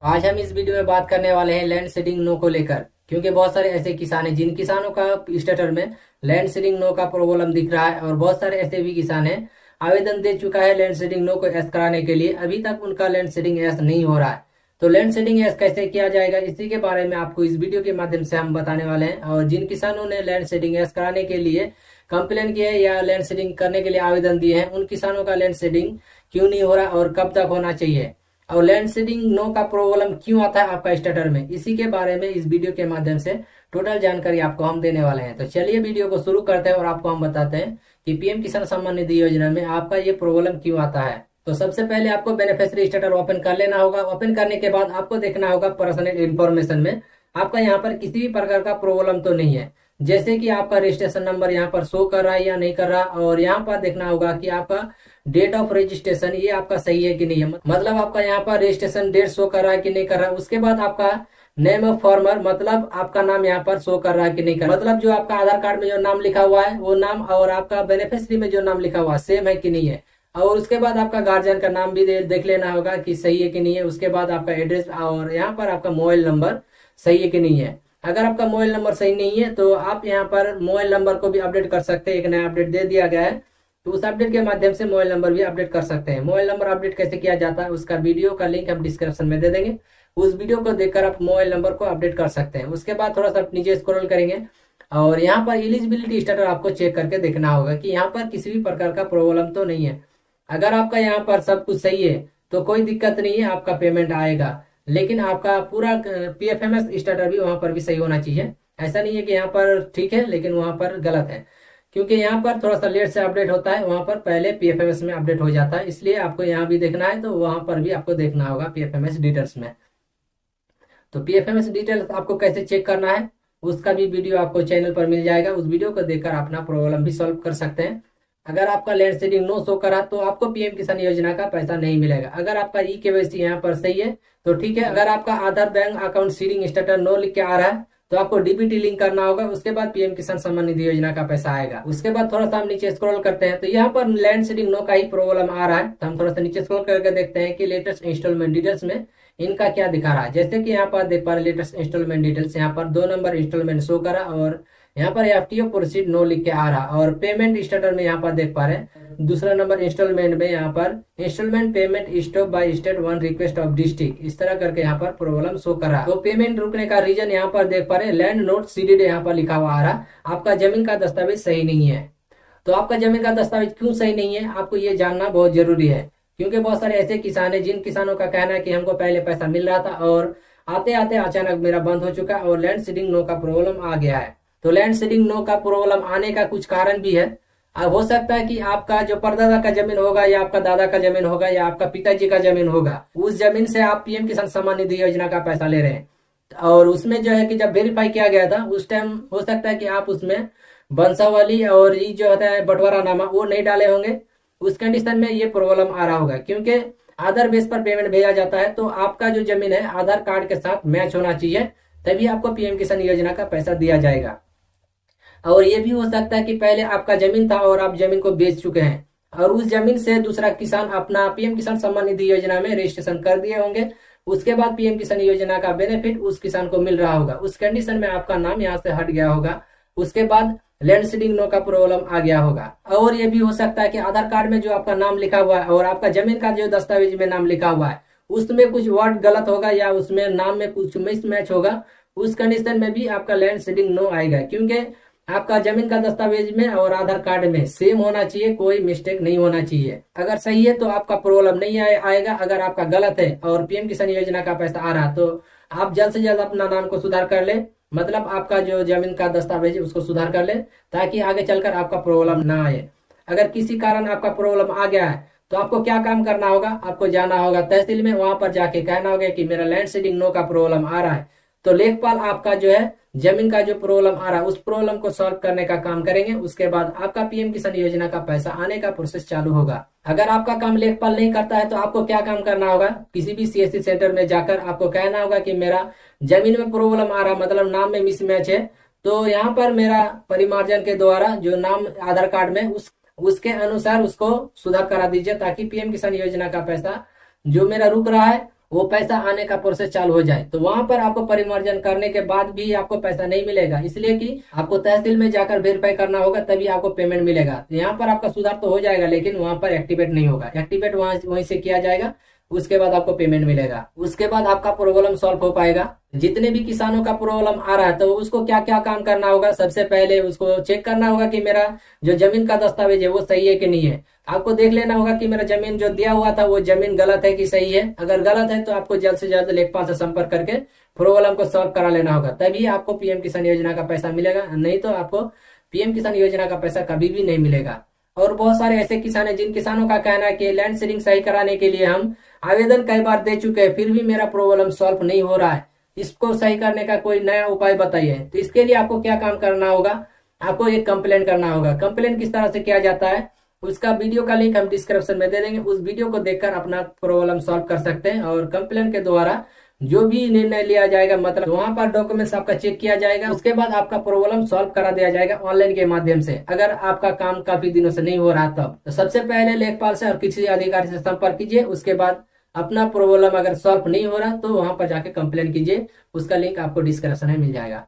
आज हम इस वीडियो में बात करने वाले हैं लैंड सीडिंग नो को लेकर, क्योंकि बहुत सारे ऐसे किसान हैं जिन किसानों का स्टेटस में लैंड सीडिंग नो का प्रॉब्लम दिख रहा है, और बहुत सारे ऐसे भी किसान हैं आवेदन दे चुका है लैंड सीडिंग नो को एस कराने के लिए, अभी तक उनका लैंड सीडिंग एस नहीं हो रहा है। तो लैंड सीडिंग एस कैसे किया जाएगा, इसी के बारे में आपको इस वीडियो के माध्यम से हम बताने वाले हैं। और जिन किसानों ने लैंड सीडिंग एस कराने के लिए कंप्लेन किया है या लैंड सीडिंग करने के लिए आवेदन दिए हैं, उन किसानों का लैंड सीडिंग क्यों नहीं हो रहा और कब तक होना चाहिए, और लैंड सीडिंग नो का प्रॉब्लम क्यों आता है आपका स्टार्टर में, इसी के बारे में इस वीडियो के माध्यम से टोटल जानकारी आपको हम देने वाले हैं। तो चलिए वीडियो को शुरू करते हैं और आपको हम बताते हैं कि पीएम किसान सम्मान निधि योजना में आपका ये प्रॉब्लम क्यों आता है। तो सबसे पहले आपको बेनिफिशियरी स्टार्टर ओपन कर लेना होगा। ओपन करने के बाद आपको देखना होगा पर्सनल इन्फॉर्मेशन में आपका यहाँ पर किसी भी प्रकार का प्रॉब्लम तो नहीं है, जैसे कि आपका रजिस्ट्रेशन नंबर यहाँ पर शो कर रहा है या नहीं कर रहा, और यहाँ पर देखना होगा कि आपका डेट ऑफ रजिस्ट्रेशन ये आपका सही है कि नहीं है, मतलब आपका यहाँ पर रजिस्ट्रेशन डेट शो कर रहा है कि नहीं कर रहा है। उसके बाद आपका नेम ऑफ फार्मर, मतलब आपका नाम यहाँ पर शो कर रहा है कि नहीं कर रहा, मतलब जो आपका आधार कार्ड में जो नाम लिखा हुआ है वो नाम और आपका बेनिफिशियरी में जो नाम लिखा हुआ है सेम है कि नहीं है। और उसके बाद आपका गार्जियन का नाम भी देख लेना होगा कि सही है कि नहीं है। उसके बाद आपका एड्रेस और यहाँ पर आपका मोबाइल नंबर सही है कि नहीं है। अगर आपका मोबाइल नंबर सही नहीं है तो आप यहाँ पर मोबाइल नंबर को भी अपडेट कर सकते हैं, एक नया अपडेट दे दिया गया है, तो उस अपडेट के माध्यम से मोबाइल नंबर भी अपडेट कर सकते हैं। मोबाइल नंबर अपडेट कैसे किया जाता है उसका वीडियो का लिंक हम डिस्क्रिप्शन में दे देंगे, उस वीडियो को देखकर आप मोबाइल नंबर को अपडेट कर सकते हैं। उसके बाद थोड़ा सा नीचे स्क्रॉल करेंगे और यहाँ पर एलिजिबिलिटी स्टेटस आपको चेक करके देखना होगा कि यहाँ पर किसी भी प्रकार का प्रॉब्लम तो नहीं है। अगर आपका यहाँ पर सब कुछ सही है तो कोई दिक्कत नहीं है, आपका पेमेंट आएगा। लेकिन आपका पूरा पीएफएमएस स्टेटस भी वहां पर भी सही होना चाहिए। ऐसा नहीं है कि यहाँ पर ठीक है लेकिन वहां पर गलत है, क्योंकि यहाँ पर थोड़ा सा लेट से अपडेट होता है, वहां पर पहले पीएफएमएस में अपडेट हो जाता है, इसलिए आपको यहाँ भी देखना है तो वहां पर भी आपको देखना होगा पीएफएमएस डिटेल्स में। तो पीएफएमएस डिटेल्स आपको कैसे चेक करना है उसका भी वीडियो आपको चैनल पर मिल जाएगा, उस वीडियो को देखकर अपना प्रॉब्लम भी सॉल्व कर सकते हैं। अगर आपका लैंड सीडिंग नो शो करा तो आपको पीएम किसान योजना का पैसा नहीं मिलेगा। अगर आपका ई केवाईसी यहाँ पर सही है तो ठीक है। अगर आपका Aadhaar bank account seeding status no लिख के आ रहा है तो आपको डीबीटी लिंक करना होगा, उसके बाद पीएम किसान सम्मान निधि योजना का पैसा आएगा। उसके बाद थोड़ा सा हम नीचे स्क्रॉल करते हैं तो यहाँ पर लैंड सीडिंग नो का ही प्रॉब्लम आ रहा है, तो हम थोड़ा सा नीचे स्क्रॉल करके देखते हैं कि लेटेस्ट इंस्टॉलमेंट डिटेल्स में इनका क्या दिखा रहा है। जैसे कि यहाँ पर देख पा रहे लेटेस्ट इंस्टॉलमेंट डिटेल्स, यहाँ पर 2 नंबर इंस्टॉलमेंट शो करा और यहाँ पर एफटीओ प्रोसीड नो लिख के आ रहा, और पेमेंट स्टेटस में यहाँ पर देख पा रहे दूसरा नंबर इंस्टॉलमेंट में यहाँ पर instalment payment stop by state one request of district, इस तरह करके यहाँ पर प्रॉब्लम शो कर रहा है। तो पेमेंट रुकने का रीजन यहाँ पर देख पा रहे लैंड नोट सीडेड यहाँ पर लिखा हुआ आ रहा, आपका जमीन का दस्तावेज सही नहीं है। तो आपका जमीन का दस्तावेज क्यों सही नहीं है आपको ये जानना बहुत जरूरी है, क्योंकि बहुत सारे ऐसे किसान है जिन किसानों का कहना है कि हमको पहले पैसा मिल रहा था और आते आते अचानक मेरा बंद हो चुका और लैंड सीडिंग नो का प्रॉब्लम आ गया है। तो लैंड सीडिंग नो का प्रॉब्लम आने का कुछ कारण भी है। अब हो सकता है कि आपका जो परदादा का जमीन होगा या आपका दादा का जमीन होगा या आपका पिताजी का जमीन होगा, उस जमीन से आप पीएम किसान सम्मान निधि योजना का पैसा ले रहे हैं, और उसमें जो है कि जब वेरीफाई किया गया था उस टाइम हो सकता है कि आप उसमें वंशावली और ये जो होता है बंटवारा नामा वो नहीं डाले होंगे। उस कंडीशन में ये प्रॉब्लम आ रहा होगा, क्योंकि आधार बेस पर पेमेंट भेजा जाता है तो आपका जो जमीन है आधार कार्ड के साथ मैच होना चाहिए, तभी आपको पीएम किसान योजना का पैसा दिया जाएगा। और ये भी हो सकता है कि पहले आपका जमीन था और आप जमीन को बेच चुके हैं और उस जमीन से दूसरा किसान अपना पीएम किसान सम्मान निधि योजना में रजिस्ट्रेशन कर दिए होंगे, उसके बाद पीएम किसान योजना का बेनिफिट उस किसान को मिल रहा होगा। उस कंडीशन में आपका नाम यहाँ से हट गया होगा, उसके बाद लैंड सीडिंग नो का प्रॉब्लम आ गया होगा। और ये भी हो सकता है कि आधार कार्ड में जो आपका नाम लिखा हुआ है और आपका जमीन का जो दस्तावेज में नाम लिखा हुआ है उसमें कुछ वर्ड गलत होगा या उसमें नाम में कुछ मिसमैच होगा, उस कंडीशन में भी आपका लैंड सीडिंग नो आएगा, क्योंकि आपका जमीन का दस्तावेज में और आधार कार्ड में सेम होना चाहिए, कोई मिस्टेक नहीं होना चाहिए। अगर सही है तो आपका प्रॉब्लम नहीं आएगा, अगर आपका गलत है और पीएम किसान योजना का पैसा आ रहा तो आप जल्द से जल्द अपना नाम को सुधार कर ले, मतलब आपका जो जमीन का दस्तावेज है उसको सुधार कर ले, ताकि आगे चलकर आपका प्रॉब्लम ना आए। अगर किसी कारण आपका प्रॉब्लम आ गया है तो आपको क्या काम करना होगा, आपको जाना होगा तहसील में, वहां पर जाके कहना होगा कि मेरा लैंड सीडिंग नो का प्रॉब्लम आ रहा है। तो लेखपाल आपका जो है जमीन का जो प्रॉब्लम आ रहा है उस प्रॉब्लम को सॉल्व करने का काम करेंगे, उसके बाद आपका पीएम किसान योजना का पैसा आने का प्रोसेस चालू होगा। अगर आपका काम लेखपाल नहीं करता है तो आपको क्या काम करना होगा, किसी भी सीएससी सेंटर में जाकर आपको कहना होगा कि मेरा जमीन में प्रॉब्लम आ रहा, मतलब नाम में मिसमैच है, तो यहाँ पर मेरा परिमार्जन के द्वारा जो नाम आधार कार्ड में उसके अनुसार उसको सुधार करा दीजिए, ताकि पीएम किसान योजना का पैसा जो मेरा रुक रहा है वो पैसा आने का प्रोसेस चालू हो जाए, तो वहां पर आपको परिमार्जन करने के बाद भी आपको पैसा नहीं मिलेगा, इसलिए कि आपको तहसील में जाकर वेरीफाई करना होगा, तभी आपको पेमेंट मिलेगा। यहाँ पर आपका सुधार तो हो जाएगा, लेकिन वहां पर एक्टिवेट नहीं होगा। एक्टिवेट वहीं से किया जाएगा, उसके बाद आपको पेमेंट मिलेगा, उसके बाद आपका प्रॉब्लम सॉल्व हो पाएगा। जितने भी किसानों का प्रॉब्लम आ रहा है तो उसको क्या क्या काम करना होगा, सबसे पहले उसको चेक करना होगा कि मेरा जो जमीन का दस्तावेज है वो सही है कि नहीं है। आपको देख लेना होगा कि मेरा जमीन जो दिया हुआ था वो जमीन गलत है कि सही है। अगर गलत है तो आपको जल्द से जल्द लेखपाल से संपर्क करके प्रॉब्लम को सॉल्व करा लेना होगा, तभी आपको पीएम किसान योजना का पैसा मिलेगा, नहीं तो आपको पीएम किसान योजना का पैसा कभी भी नहीं मिलेगा। और बहुत सारे ऐसे किसान हैं जिन किसानों का कहना है कि लैंड सीडिंग सही कराने के लिए हम आवेदन कई बार दे चुके हैं, फिर भी मेरा प्रॉब्लम सॉल्व नहीं हो रहा है, इसको सही करने का कोई नया उपाय बताइए। तो इसके लिए आपको क्या काम करना होगा, आपको एक कंप्लेन करना होगा। कंप्लेन किस तरह से किया जाता है उसका वीडियो का लिंक हम डिस्क्रिप्शन में दे देंगे, उस वीडियो को देखकर अपना प्रॉब्लम सॉल्व कर सकते हैं। और कंप्लेन के द्वारा जो भी निर्णय लिया जाएगा, मतलब वहां पर डॉक्यूमेंट्स आपका चेक किया जाएगा, उसके बाद आपका प्रॉब्लम सॉल्व करा दिया जाएगा ऑनलाइन के माध्यम से। अगर आपका काम काफी दिनों से नहीं हो रहा तब तो सबसे पहले लेखपाल से और किसी अधिकारी से संपर्क कीजिए, उसके बाद अपना प्रॉब्लम अगर सॉल्व नहीं हो रहा तो वहां पर जाके कंप्लेन कीजिए, उसका लिंक आपको डिस्क्रिप्शन में मिल जाएगा।